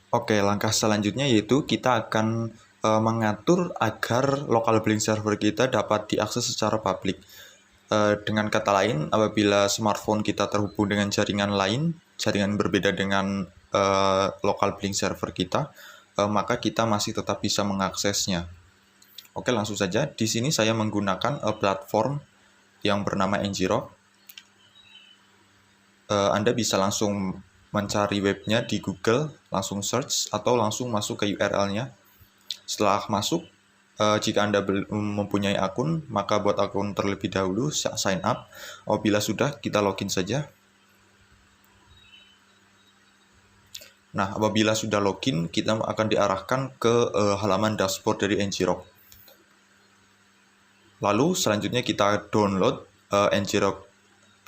Oke, langkah selanjutnya yaitu kita akan mengatur agar local billing server kita dapat diakses secara publik. Dengan kata lain, apabila smartphone kita terhubung dengan jaringan lain, jaringan berbeda dengan local billing server kita, maka kita masih tetap bisa mengaksesnya. Oke, langsung saja. Di sini saya menggunakan platform yang bernama Ngrok. Anda bisa langsung mencari webnya di Google, langsung search, atau langsung masuk ke URL-nya. Setelah masuk, jika Anda belum mempunyai akun, maka buat akun terlebih dahulu, sign up. Apabila sudah, kita login saja. Nah, apabila sudah login, kita akan diarahkan ke halaman dashboard dari Ngrok. Lalu, selanjutnya kita download Ngrok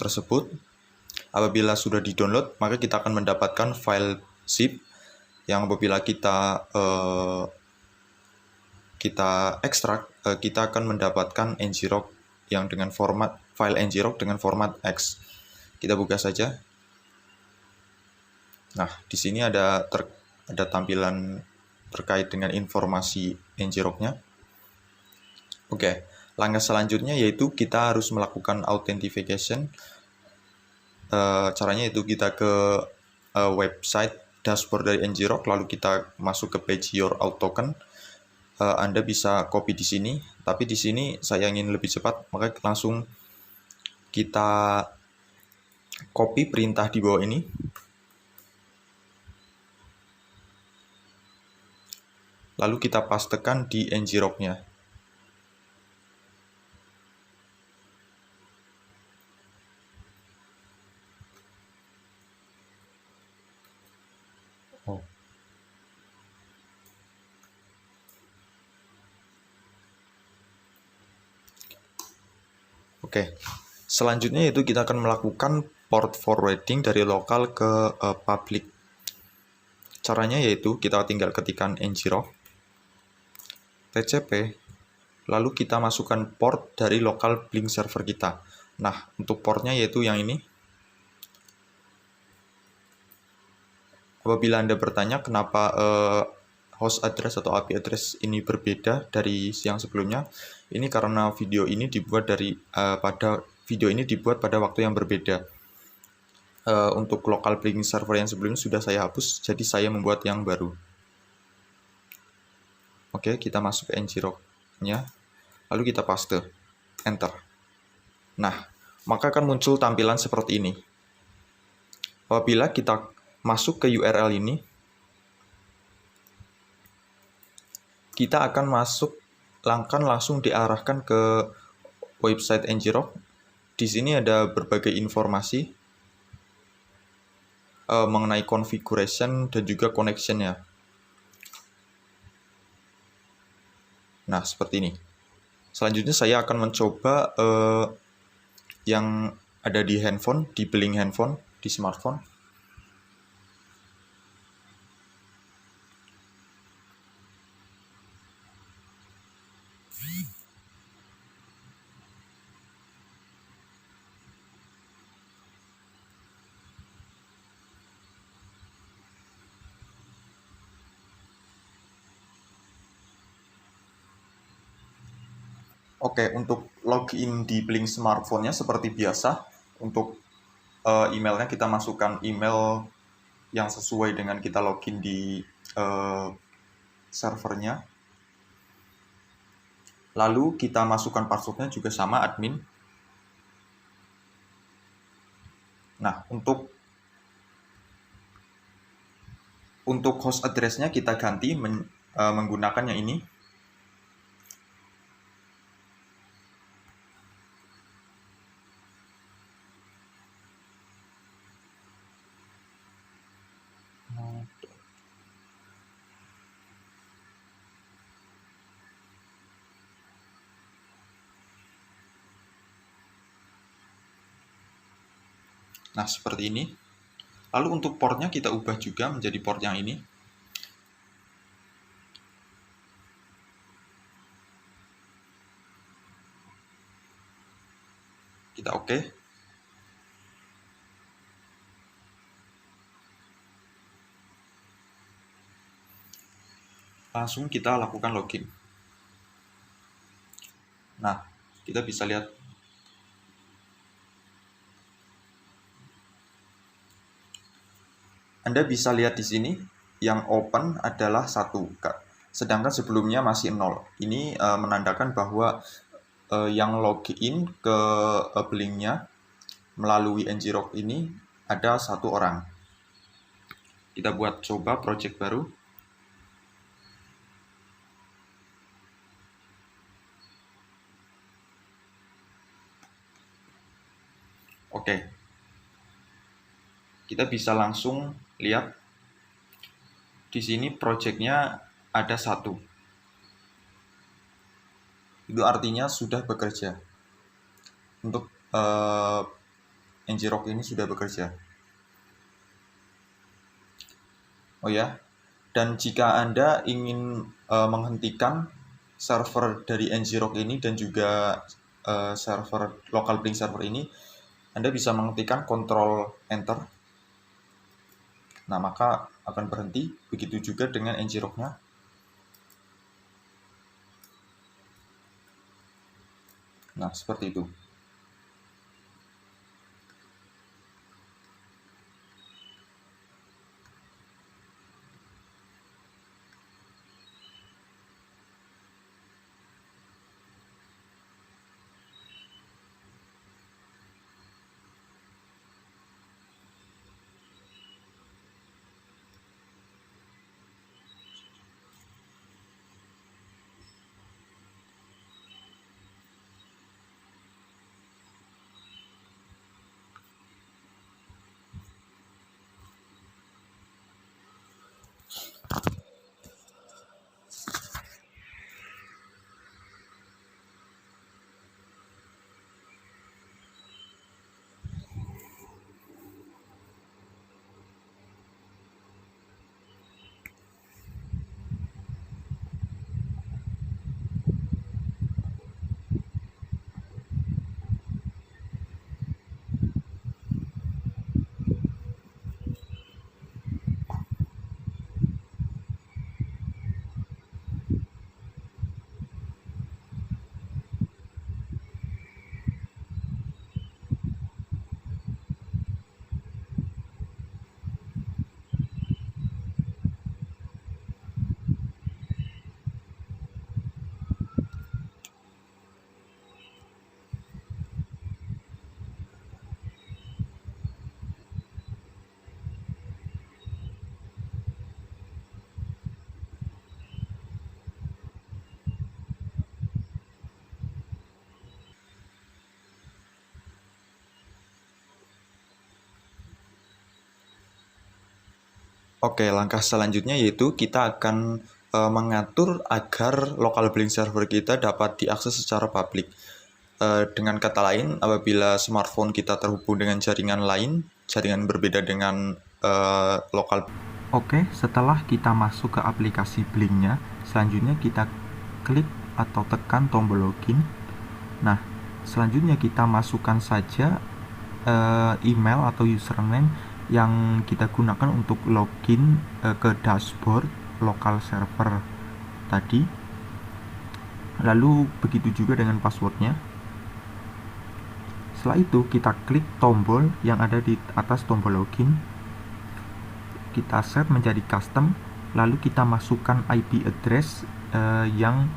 tersebut. Apabila sudah di-download, maka kita akan mendapatkan file zip yang apabila kita ekstrak, kita akan mendapatkan Ngrok yang dengan format file Ngrok dengan format X. Kita buka saja. Nah, di sini ada tampilan terkait dengan informasi Ngroknya. Oke, langkah selanjutnya yaitu kita harus melakukan authentication. Caranya itu kita ke website dashboard dari Ngrok, lalu kita masuk ke page your auth token. Anda bisa copy di sini, tapi di sini saya ingin lebih cepat, maka langsung kita copy perintah di bawah ini. Lalu kita pastekan di Ngrok-nya. Oh. Oke, selanjutnya itu kita akan melakukan port forwarding dari lokal ke public. Caranya yaitu kita tinggal ketikkan Ngrok, TCP, lalu kita masukkan port dari local billing server kita. Nah, untuk portnya yaitu yang ini. Apabila Anda bertanya kenapa host address atau IP address ini berbeda dari yang sebelumnya, ini karena video ini dibuat pada waktu yang berbeda. Untuk local billing server yang sebelumnya sudah saya hapus, jadi saya membuat yang baru. Oke, kita masuk ke Ngrok-nya, lalu kita paste, enter. Nah, maka akan muncul tampilan seperti ini. Apabila kita masuk ke URL ini, kita akan langsung diarahkan ke website Ngrok. Di sini ada berbagai informasi mengenai configuration dan juga connection-nya. Nah, seperti ini. Selanjutnya saya akan mencoba yang ada di handphone, di billing handphone, di smartphone. Oke, untuk login di billing smartphone-nya seperti biasa. Untuk emailnya kita masukkan email yang sesuai dengan kita login di servernya. Lalu kita masukkan passwordnya juga sama, admin. Nah, untuk host address-nya kita ganti menggunakan yang ini. Nah, seperti ini. Lalu untuk portnya kita ubah juga menjadi port yang ini. Kita oke. langsung kita lakukan login. Nah, kita bisa lihat Anda bisa lihat di sini yang open adalah 1, sedangkan sebelumnya masih 0. Ini menandakan bahwa yang login ke Blink-nya melalui ngrok ini ada 1 orang. Kita buat coba project baru. Oke. Kita bisa langsung lihat di sini projectnya ada 1. Itu artinya sudah bekerja. Untuk ngrok ini sudah bekerja. Oh ya, dan jika Anda ingin menghentikan server dari ngrok ini dan juga server local Blink server ini, Anda bisa mengetikkan Ctrl Enter. Nah, maka akan berhenti. Begitu juga dengan ngrok-nya. Nah, seperti itu. Oke, langkah selanjutnya yaitu kita akan mengatur agar local Blink server kita dapat diakses secara publik. Dengan kata lain, apabila smartphone kita terhubung dengan jaringan lain, jaringan berbeda dengan lokal. Oke, setelah kita masuk ke aplikasi Blink-nya, selanjutnya kita klik atau tekan tombol login. Nah, selanjutnya kita masukkan saja email atau username yang kita gunakan untuk login ke dashboard lokal server tadi. Lalu begitu juga dengan passwordnya. Setelah itu kita klik tombol yang ada di atas tombol login. Kita set menjadi custom. Lalu kita masukkan IP address yang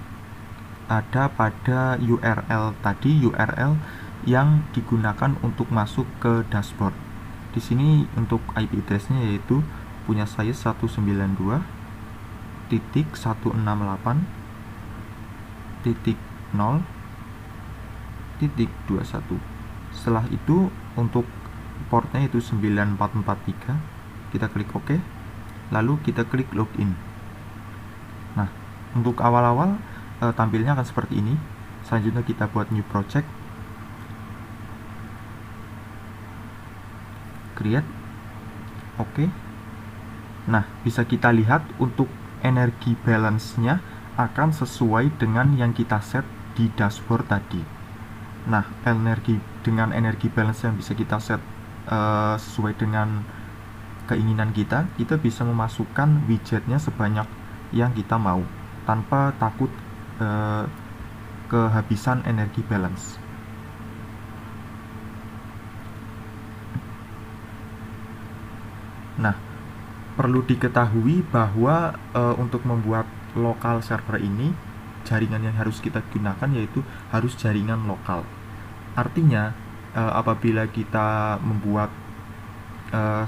ada pada URL tadi, URL yang digunakan untuk masuk ke dashboard. Di sini untuk IP address-nya yaitu punya saya 192.168.0.21. Setelah itu untuk portnya itu 9443. Kita klik OK. Lalu kita klik login. Nah, untuk awal-awal tampilnya akan seperti ini. Selanjutnya kita buat new project, create, oke. Nah, bisa kita lihat untuk energi balance-nya akan sesuai dengan yang kita set di dashboard tadi. Nah, dengan energi balance yang bisa kita set sesuai dengan keinginan kita bisa memasukkan widgetnya sebanyak yang kita mau tanpa takut kehabisan energi balance. Nah, perlu diketahui bahwa untuk membuat lokal server ini, jaringan yang harus kita gunakan yaitu harus jaringan lokal. Artinya, apabila kita membuat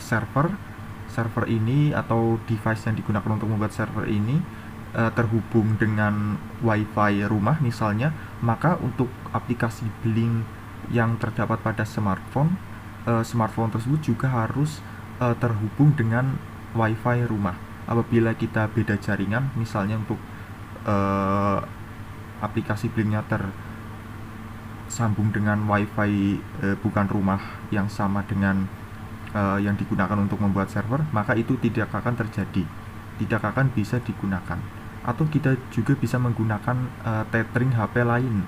server ini atau device yang digunakan untuk membuat server ini terhubung dengan WiFi rumah misalnya, maka untuk aplikasi Blink yang terdapat pada smartphone, smartphone tersebut juga harus terhubung dengan WiFi rumah. Apabila kita beda jaringan, misalnya untuk aplikasi Blinknya tersambung dengan WiFi bukan rumah yang sama dengan yang digunakan untuk membuat server, maka itu tidak akan terjadi, tidak akan bisa digunakan. Atau kita juga bisa menggunakan tethering HP lain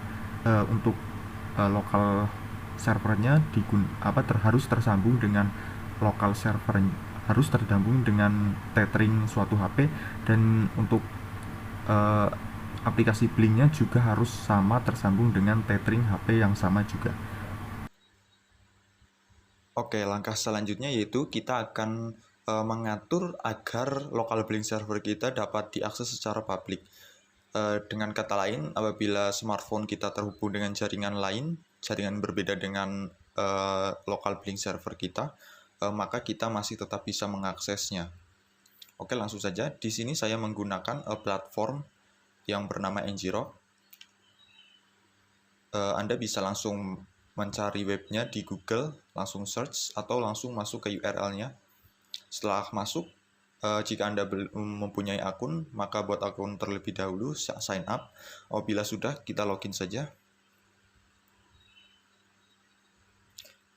untuk lokal servernya harus tersambung dengan lokal server, harus tersambung dengan tethering suatu HP, dan untuk aplikasi Blinknya juga harus sama tersambung dengan tethering HP yang sama juga. Oke, langkah selanjutnya yaitu kita akan mengatur agar local Blink server kita dapat diakses secara publik. Dengan kata lain, apabila smartphone kita terhubung dengan jaringan lain, jaringan berbeda dengan local Blink server kita, maka kita masih tetap bisa mengaksesnya. Oke, langsung saja. Di sini saya menggunakan platform yang bernama Ngrok. Anda bisa langsung mencari webnya di Google, langsung search, atau langsung masuk ke URL-nya. Setelah masuk, jika Anda belum mempunyai akun, maka buat akun terlebih dahulu, sign up. Apabila sudah, kita login saja.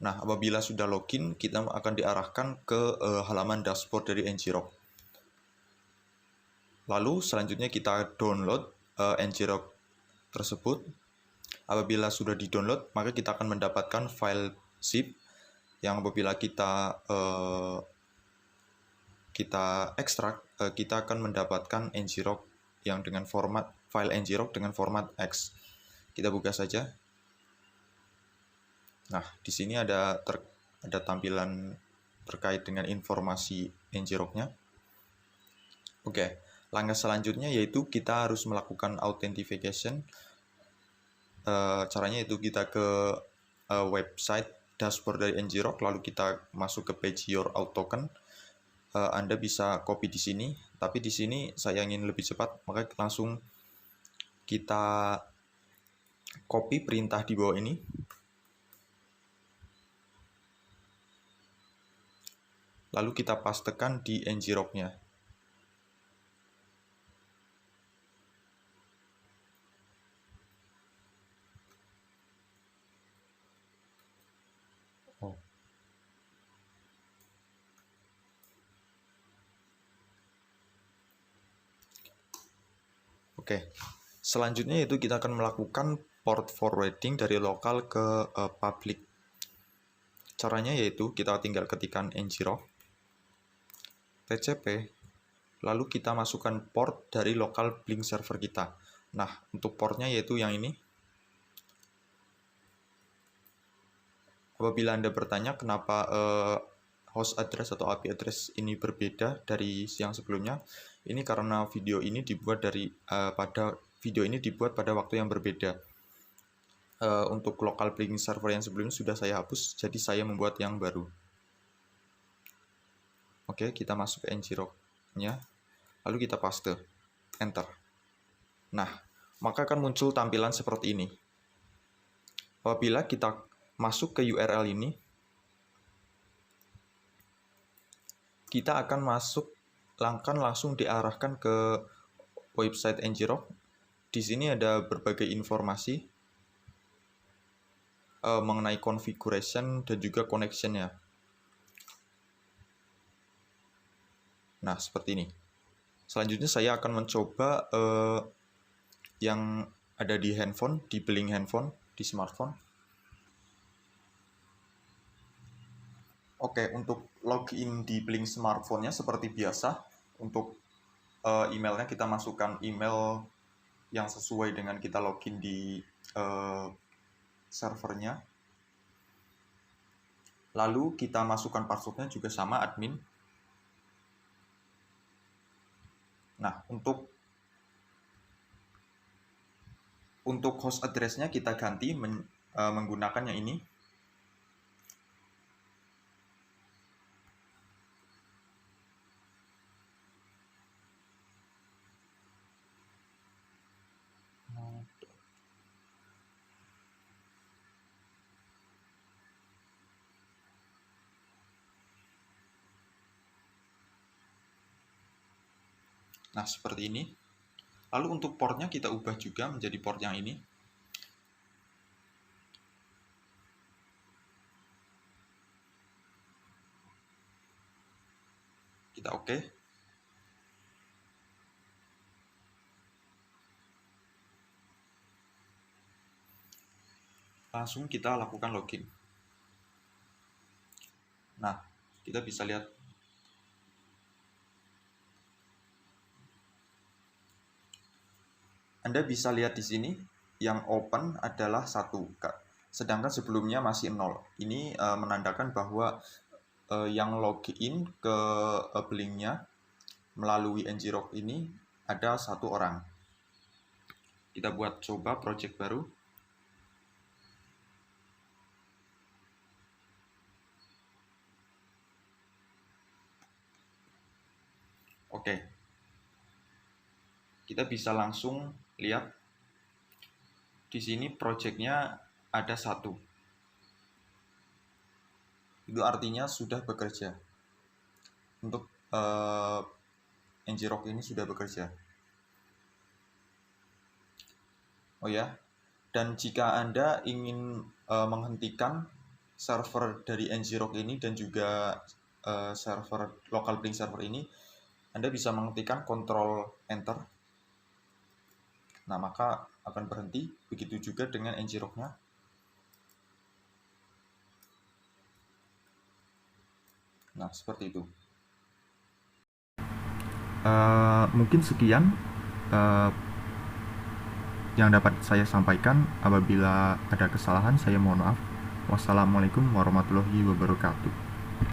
Nah, apabila sudah login, kita akan diarahkan ke halaman dashboard dari Ngrok. Lalu selanjutnya kita download Ngrok tersebut. Apabila sudah di-download, maka kita akan mendapatkan file zip yang apabila kita ekstrak, kita akan mendapatkan Ngrok yang dengan format file Ngrok dengan format X. Kita buka saja. Nah, di sini ada tampilan terkait dengan informasi Ngroknya. Oke, langkah selanjutnya yaitu kita harus melakukan authentication. Caranya itu kita ke website dashboard dari Ngrok, lalu kita masuk ke page your auth token. Anda bisa copy di sini, tapi di sini saya ingin lebih cepat, maka langsung kita copy perintah di bawah ini. Lalu kita pastekan di Ngroknya. Oke, selanjutnya itu kita akan melakukan port forwarding dari lokal ke public. Caranya yaitu kita tinggal ketikkan Ngrok, TCP, lalu kita masukkan port dari local Blink server kita. Nah, untuk portnya yaitu yang ini. Apabila Anda bertanya kenapa host address atau IP address ini berbeda dari yang sebelumnya, ini karena video ini dibuat pada waktu yang berbeda. Untuk local Blink server yang sebelumnya sudah saya hapus, jadi saya membuat yang baru. Oke, kita masuk ke Ngrok-nya, lalu kita paste, enter. Nah, maka akan muncul tampilan seperti ini. Apabila kita masuk ke URL ini, kita akan langsung diarahkan ke website Ngrok. Di sini ada berbagai informasi mengenai configuration dan juga connection-nya. Nah, seperti ini. Selanjutnya saya akan mencoba yang ada di handphone, di Blink handphone, di smartphone. Oke, untuk login di Blink smartphone-nya seperti biasa, untuk emailnya kita masukkan email yang sesuai dengan kita login di servernya. Lalu kita masukkan passwordnya juga sama, admin. Nah, untuk host address-nya kita ganti menggunakan yang ini. Nah, seperti ini. Lalu untuk portnya kita ubah juga menjadi port yang ini. Kita oke. Langsung kita lakukan login. Nah, kita bisa lihat Anda bisa lihat di sini yang open adalah 1, sedangkan sebelumnya masih 0. Ini menandakan bahwa yang login ke Blink-nya melalui ngrok ini ada 1 orang. Kita buat coba project baru. Oke. Kita bisa langsung lihat di sini projectnya ada 1. Itu artinya sudah bekerja. Untuk ngrok ini sudah bekerja. Oh ya, dan jika Anda ingin menghentikan server dari ngrok ini dan juga server local Blink server ini, Anda bisa mengetikkan Ctrl Enter. Nah, maka akan berhenti. Begitu juga dengan ngrok-nya. Nah, seperti itu. Mungkin sekian yang dapat saya sampaikan. Apabila ada kesalahan, saya mohon maaf. Wassalamualaikum warahmatullahi wabarakatuh.